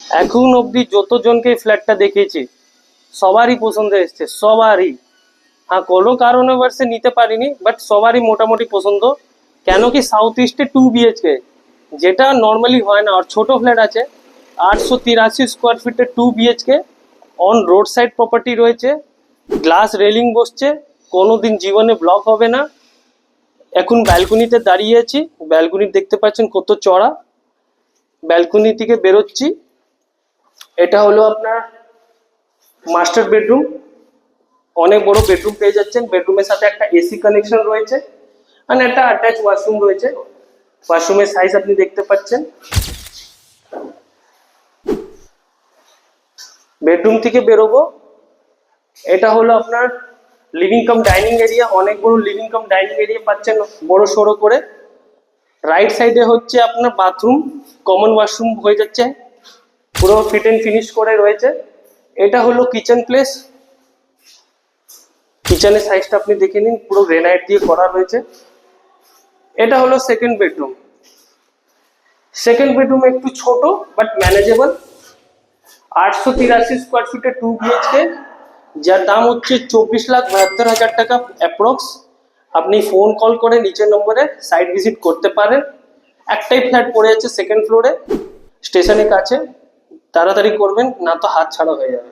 এখন অবধি যতজনকে এই ফ্ল্যাটটা দেখিয়েছি সবারই পছন্দ এসছে, সবারই। হ্যাঁ, কোনো কারণবশে নিতে পারিনি, বাট সবারই মোটামুটি পছন্দ। কেন কি সাউথ ইস্টে 2 BHK, যেটা নর্মালি হয় না। আর ছোট ফ্ল্যাট আছে 883 স্কোয়ার ফিটে 2 BHK, on road side property রয়েছে, গ্লাস রেলিং বসছে, কোনোদিন জীবনে ব্লক হবে না। এখন ব্যালকনিতে দাঁড়িয়ে আছি, ব্যালকনি দেখতে পাচ্ছেন কত চড়া। ব্যালকনি থেকে বেরোচ্ছি, এটা হলো আপনার মাস্টার বেডরুম। অনেক বড় বেডরুম পেয়ে যাচ্ছেন, বেডরুমের সাথে একটা এসি কানেকশন রয়েছে, আর একটা অ্যাটাচ ওয়াশরুম রয়েছে। ওয়াশরুমের সাইজ আপনি দেখতে পাচ্ছেন। বেডরুম থেকে বেরোবো, এটা হলো আপনার লিভিং কাম ডাইনিং এরিয়া। অনেক বড় লিভিং কাম ডাইনিং এরিয়া পাচ্ছেন, বড় সড়ো করে। রাইট সাইডে হচ্ছে আপনার বাথরুম, কমন ওয়াশরুম হয়ে যাচ্ছে, পুরো ফিট এন্ড ফিনিশ করে রয়েছে। এটা হলো কিচেন প্লেস। কিচেনের সাইজটা আপনি দেখে নিন, পুরো গ্রেনাইট দিয়ে করা রয়েছে। এটা হলো সেকেন্ড বেডরুম। সেকেন্ড বেডরুম একটু ছোট বাট ম্যানেজেবল। 883 স্কোয়ার ফিটে 2 BHK, যার দাম হচ্ছে 24,72,000 টাকা অ্যাপ্রক্স। আপনি ফোন কল করে নিচের নম্বরে সাইট ভিজিট করতে পারেন। একটাই ফ্ল্যাট পড়ে আছে সেকেন্ড ফ্লোরে, স্টেশনের কাছে। তাড়াতাড়ি করবেন, না তো হাত ছাড়া হয়ে যাবে।